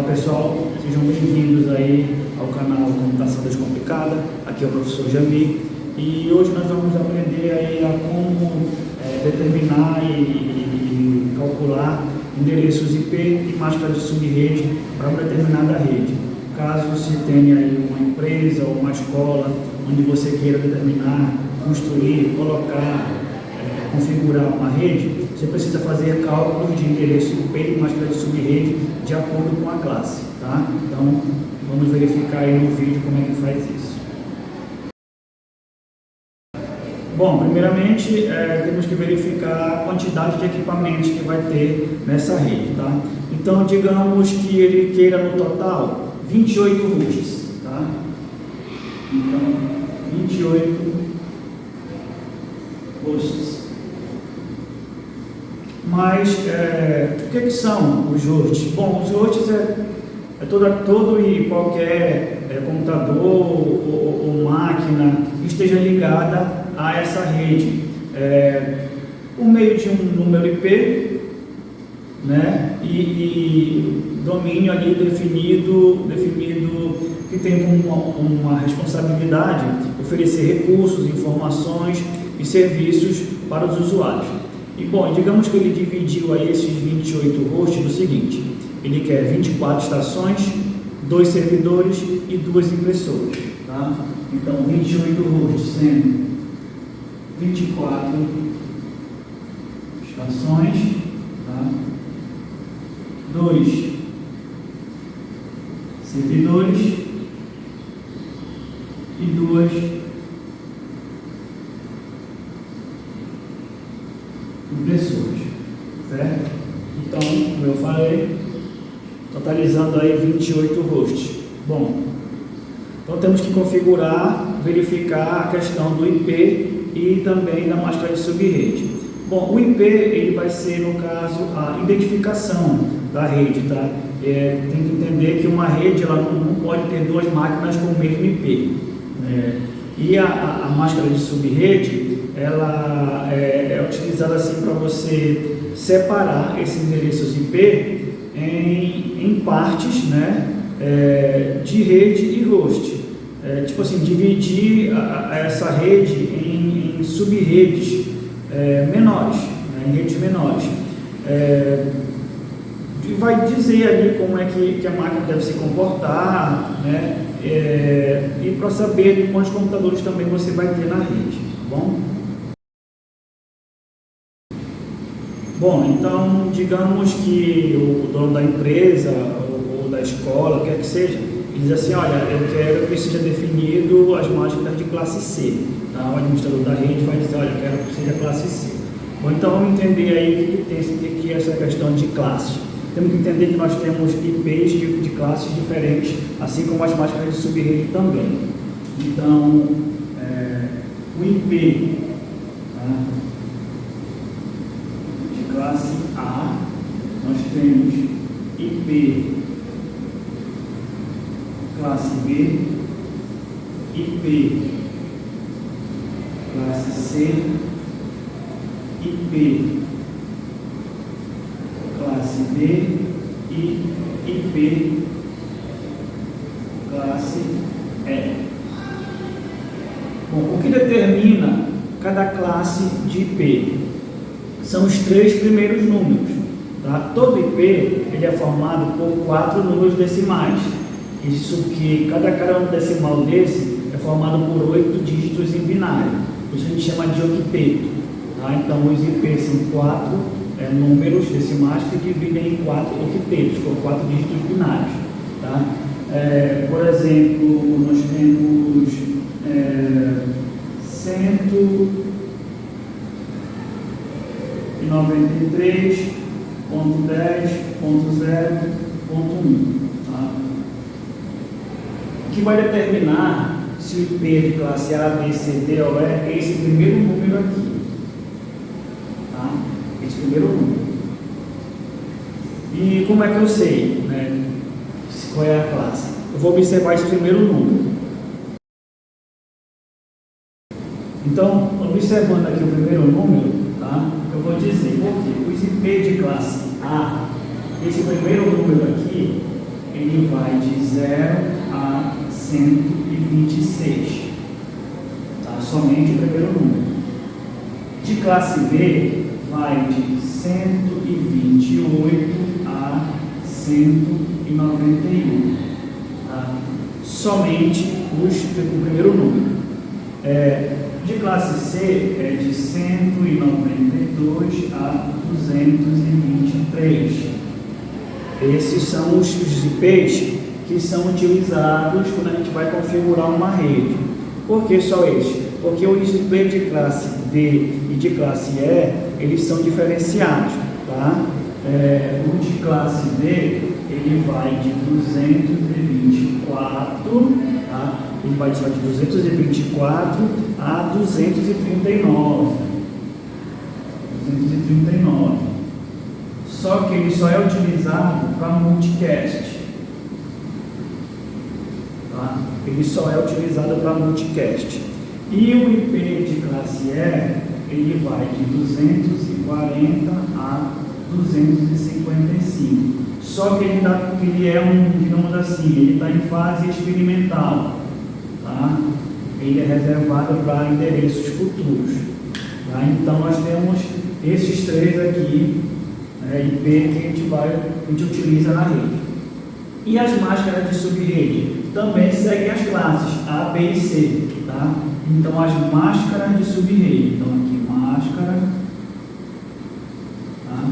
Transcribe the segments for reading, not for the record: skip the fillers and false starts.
Olá pessoal, sejam bem-vindos aí ao canal Computação Descomplicada. Aqui é o professor Jamil e hoje nós vamos aprender aí a como determinar e calcular endereços IP e máscara de subrede para uma determinada rede. Caso você tenha aí uma empresa ou uma escola onde você queira determinar, construir, colocar, configurar uma rede, você precisa fazer cálculos de endereço IP e máscara de subrede de acordo com a classe, tá? Então, vamos verificar aí no vídeo como é que faz isso. Bom, primeiramente, temos que verificar a quantidade de equipamentos que vai ter nessa rede, tá? Então, digamos que ele queira no total 28 routes, tá? Então, 28 hosts. Mas, o que são os hosts? Bom, os hosts é todo e qualquer computador ou máquina que esteja ligada a essa rede, por meio de um número IP, né, e domínio ali definido que tem uma responsabilidade de oferecer recursos, informações e serviços para os usuários. E bom, digamos que ele dividiu aí esses 28 hosts no seguinte: ele quer 24 estações, 2 servidores e 2 impressoras, tá? Então 28 hosts sendo 24 estações, tá? 2 servidores e 2 impressoras, certo? Então, como eu falei, totalizando aí 28 hosts. Bom, então temos que configurar, verificar a questão do IP e também da máscara de subrede. Bom, o IP ele vai ser, no caso, a identificação da rede, tá? Tem que entender que uma rede ela não pode ter duas máquinas com o mesmo IP. E a máscara de subrede ela é utilizada assim para você separar esses endereços IP em partes, né, de rede e host. Tipo assim, dividir essa rede em sub-redes menores, né, em redes menores. Vai dizer ali como é que a máquina deve se comportar, né, e para saber de quantos computadores também você vai ter na rede, tá bom? Bom, então, digamos que o dono da empresa ou da escola, quer que seja, ele diz assim: olha, eu quero que seja definido as máquinas de classe C. Tá? O administrador da rede vai dizer: olha, eu quero que seja classe C. Bom, então vamos entender aí o que é essa questão de classe. Temos que entender que nós temos IPs de classes diferentes, assim como as máquinas de subrede também. Então, o IP, tá? Classe A, nós temos IP classe B, IP classe C, IP classe D e IP classe E. Bom, o que determina cada classe de IP? São os 3 primeiros números, tá? Todo IP ele é formado por 4 números decimais. Isso que cada um decimal desse é formado por 8 dígitos em binário. Isso a gente chama de octeto, tá? Então os IPs são 4 números decimais que dividem em 4 octetos, com 4 dígitos binários, tá? Por exemplo, nós temos 193.10.0.1, tá? O que vai determinar se o IP de classe A, B, C, D ou E é esse primeiro número aqui, tá? Esse primeiro número. E como é que eu sei, né, qual é a classe? Eu vou observar esse primeiro número. Então, observando aqui o primeiro número, tá? Eu vou dizer, porque os IP de classe A, esse primeiro número aqui, ele vai de 0 a 126, tá? Somente o primeiro número. De classe B, vai de 128 a 191, tá? Somente o primeiro número. De classe C, é de 192 a 223. Esses são os IPs que são utilizados quando a gente vai configurar uma rede. Por que só esses? Porque os IP de classe D e de classe E, eles são diferenciados, tá? O de classe D, ele vai de 224, tá? Ele vai de 224 a 239. Só que ele só é utilizado para multicast. Tá? Ele só é utilizado para multicast. E o IP de classe E, ele vai de 240 a 255. Só que ele é digamos assim, ele está em fase experimental. Tá? Ele é reservado para endereços futuros. Tá? Então nós temos esses três aqui, IP que a gente utiliza na rede. E as máscaras de subrede também seguem as classes A, B e C. Tá? Então as máscaras de subrede, então aqui máscara, tá?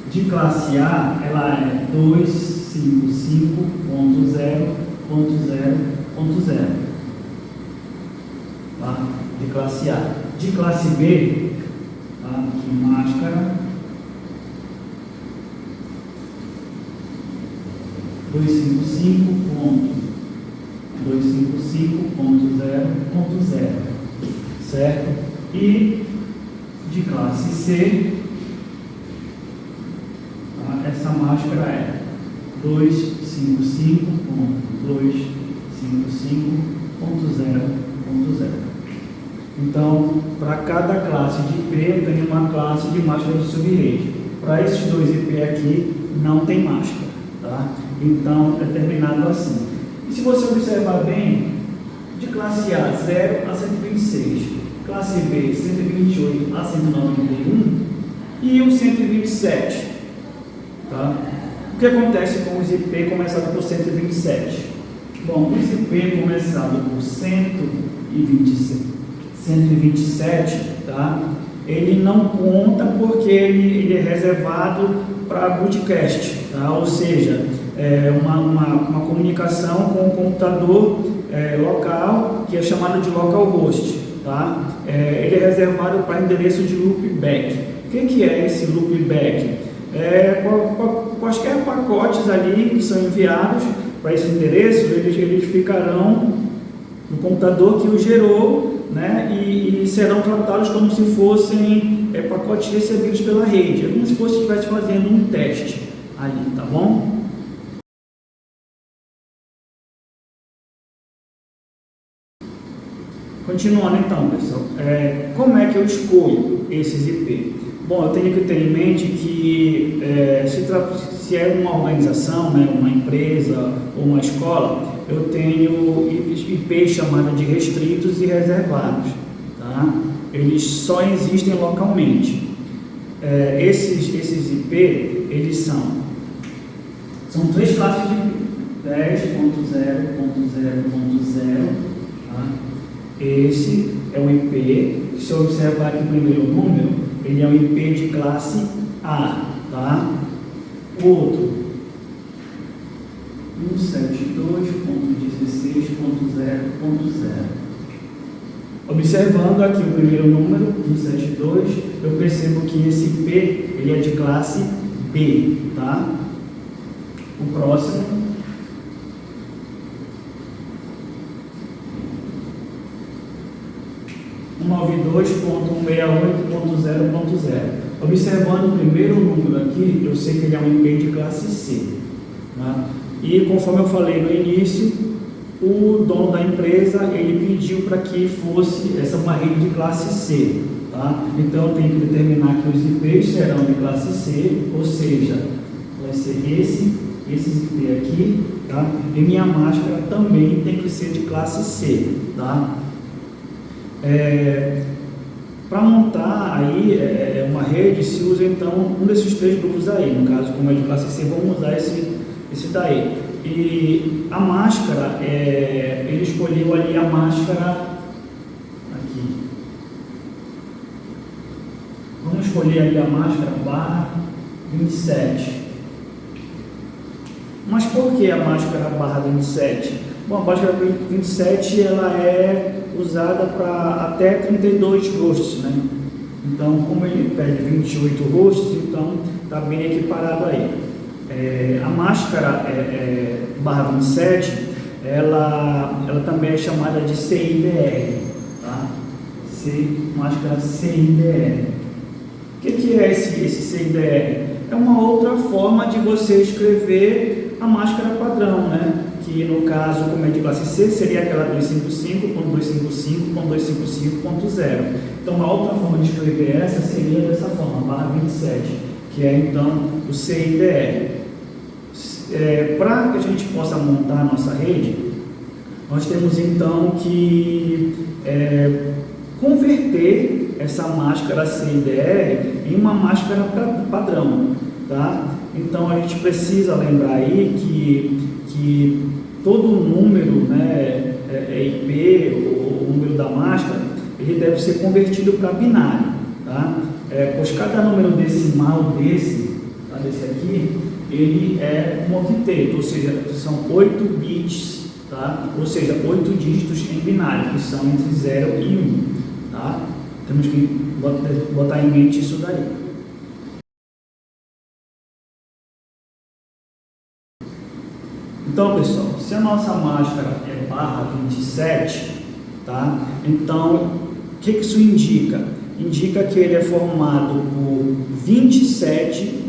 De classe A, ela é 255.0.0.0, tá? De classe A. De classe B, tá? Aqui máscara 255.0.0, certo? E de classe C, tá? Essa máscara é 255.255.0.0. Então, para cada classe de IP, eu tenho uma classe de máscara de subrede. Para esses dois IP aqui, não tem máscara, tá? Então, é terminado assim. E se você observar bem, de classe A, 0 a 126, classe B, 128 a 191 e o 127, tá? O que acontece com os IP começados por 127? Bom, os IP começados por 127, tá? Ele não conta porque ele é reservado para broadcast, tá? Ou seja, uma comunicação com o computador local, que é chamado de localhost, tá? Ele é reservado para endereço de loopback. O que é esse loopback? Quaisquer pacotes ali que são enviados para esse endereço, eles ficarão no computador que o gerou, né? E serão tratados como se fossem pacotes recebidos pela rede, como se fosse estivesse fazendo um teste ali, tá bom? Continuando então, pessoal, como é que eu escolho esses IP? Bom, eu tenho que ter em mente que se é uma organização, né, uma empresa ou uma escola, eu tenho IPs chamados de restritos e reservados, tá? Eles só existem localmente. Esses IP, eles são três classes de IP: 10.0.0.0, tá? Esse é um IP, se eu observar aqui o primeiro número, ele é um IP de classe A, tá? O outro, 172.16.0.0. Observando aqui o primeiro número, 172, eu percebo que esse IP, ele é de classe B, tá? O próximo, 192.168.0.0. Observando o primeiro número aqui, eu sei que ele é um IP de classe C, tá? E conforme eu falei no início, o dono da empresa, ele pediu para que fosse uma rede de classe C, tá? Então eu tenho que determinar que os IPs serão de classe C, ou seja, vai ser esse esses IP aqui, tá? E minha máscara também tem que ser de classe C, tá? Para montar aí uma rede, se usa então um desses 3 grupos aí. No caso, como é de classe C, vamos usar esse daí. E a máscara, ele escolheu ali a máscara aqui. Vamos escolher ali a máscara barra 27. Mas por que a máscara barra 27? Bom, a máscara 27 ela é usada para até 32 hosts, né? Então, como ele pede 28 hosts, então está bem equiparado aí. A máscara barra 27, ela também é chamada de CIDR, tá? Máscara CIDR. O que é esse CIDR? É uma outra forma de você escrever a máscara padrão, né? Que no caso, como é de classe C, seria aquela 255.255.255.0. Então, uma outra forma de escrever essa seria dessa forma, barra 27, que é então o CIDR. Para que a gente possa montar a nossa rede, nós temos então que converter essa máscara CIDR em uma máscara padrão, tá? Então a gente precisa lembrar aí que todo número, né, IP, o número da máscara, ele deve ser convertido para binário, tá? Pois cada número decimal desse aqui, ele é um octeto, ou seja, são 8 bits, tá? Ou seja, 8 dígitos em binário, que são entre 0 e 1, tá? Temos que botar em mente isso daí. Então, pessoal, se a nossa máscara é barra 27, tá? Então, o que isso indica? Indica que ele é formado por 27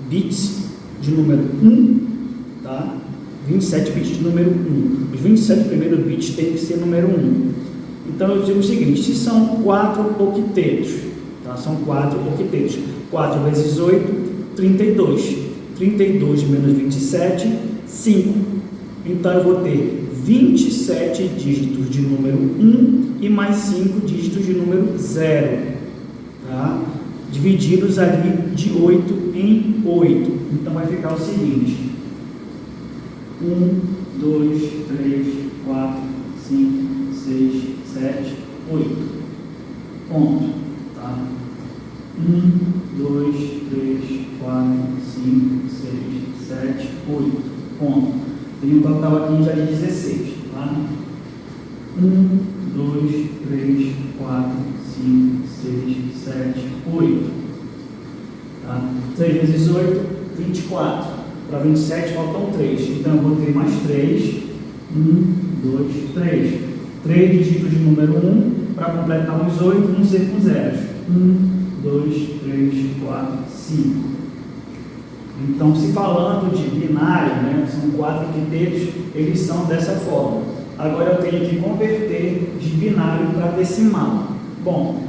bits de número 1, tá? 27 bits de número 1. Os 27 primeiros bits tem que ser número 1. Então, eu digo o seguinte, se são 4 octetos, tá? São 4 octetos. 4 vezes 8, 32. 32 menos 27, 5. Então, eu vou ter 27 dígitos de número 1 e mais 5 dígitos de número 0, tá? Divididos ali de 8 em 8. Então, vai ficar o seguinte: 1, 2, 3, 4, 5, 6, 7, 8. Ponto, tá? 1, 2, 3, 4, 5, 6, 7, 8. Ponto. Tem um total aqui já de 16, tá? 1, 2, 3, 4, 5, 6, 7, 8. Tá? 3 vezes 8, 24. Para 27 faltam 3. Então eu vou ter mais 3. 1, 2, 3. 3 dígitos de número 1 para completar os 8, vamos ser com zeros. 1, 2, 3, 4, 5. Então, se falando de binário, né, são 4 octetos, eles são dessa forma. Agora eu tenho que converter de binário para decimal. Bom,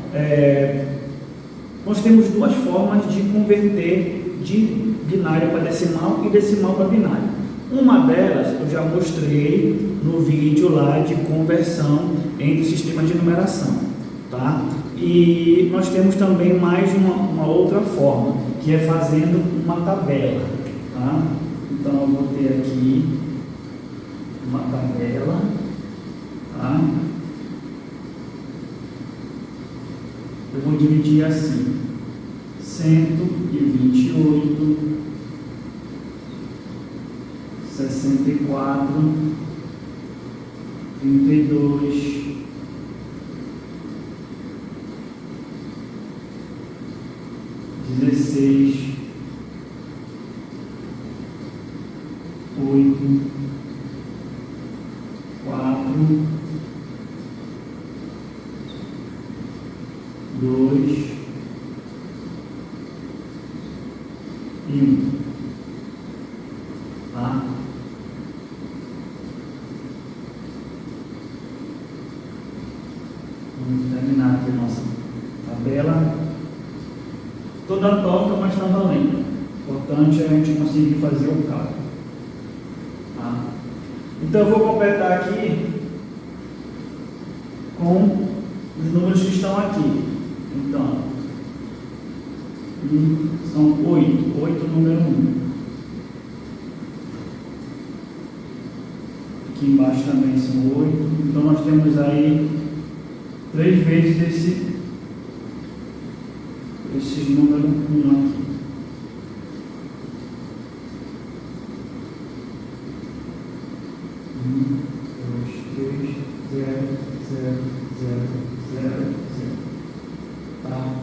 nós temos 2 formas de converter de binário para decimal e decimal para binário. Uma delas eu já mostrei no vídeo lá de conversão entre sistemas de numeração, tá? E nós temos também mais uma outra forma, que é fazendo uma tabela, tá? Então eu vou ter aqui uma tabela, tá? Eu vou dividir assim: 128, 64, 32, 16, 8, 4, 2 e 1. Tá? Vamos terminar aqui a nossa tabela. Toda torta, mas está valendo. Importante é a gente conseguir fazer o cálculo. Tá? Então eu vou completar aqui com os números que estão aqui. Então, são 8 número 1. Aqui embaixo também são 8. Então nós temos aí 3 vezes esse número 1 aqui. Tá?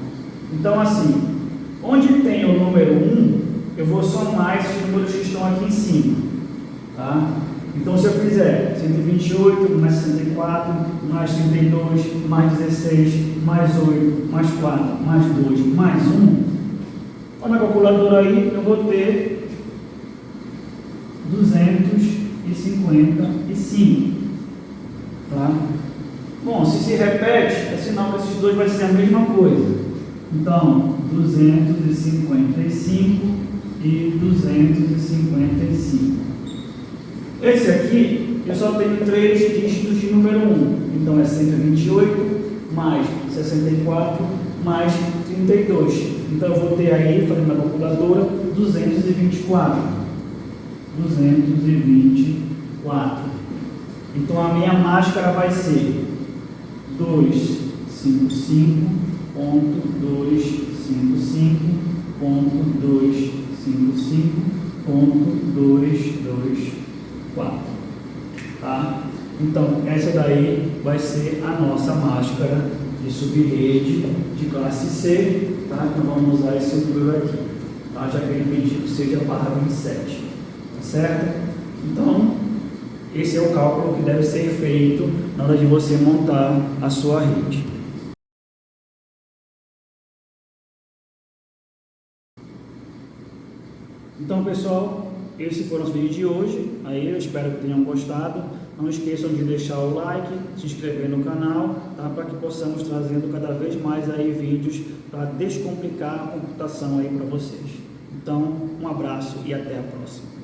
Então assim, onde tem o número 1, eu vou somar esses números que estão aqui em cima. Tá? Então se eu fizer 128 mais 64, mais 32, mais 16, mais 8, mais 4, mais 2, mais 1, olha na calculadora aí, eu vou ter 255. Tá? Bom, se repete, é sinal que esses dois vai ser a mesma coisa. Então, 255 e 255. Esse aqui, eu só tenho 3 dígitos de número 1. Então, é 128 mais 64 mais 32. Então, eu vou ter aí, fazendo a calculadora, 224. 224. Então, a minha máscara vai ser 255.255.255.224. Tá? Então, essa daí vai ser a nossa máscara de subrede de classe C. Tá? Então, vamos usar esse número aqui. Tá? Já que ele pediu que seja barra 27. Tá certo? Então, esse é o cálculo que deve ser feito na hora de você montar a sua rede. Então, pessoal, esse foi o nosso vídeo de hoje. Aí eu espero que tenham gostado. Não esqueçam de deixar o like, se inscrever no canal, tá? Para que possamos trazendo cada vez mais aí vídeos para descomplicar a computação aí para vocês. Então, um abraço e até a próxima.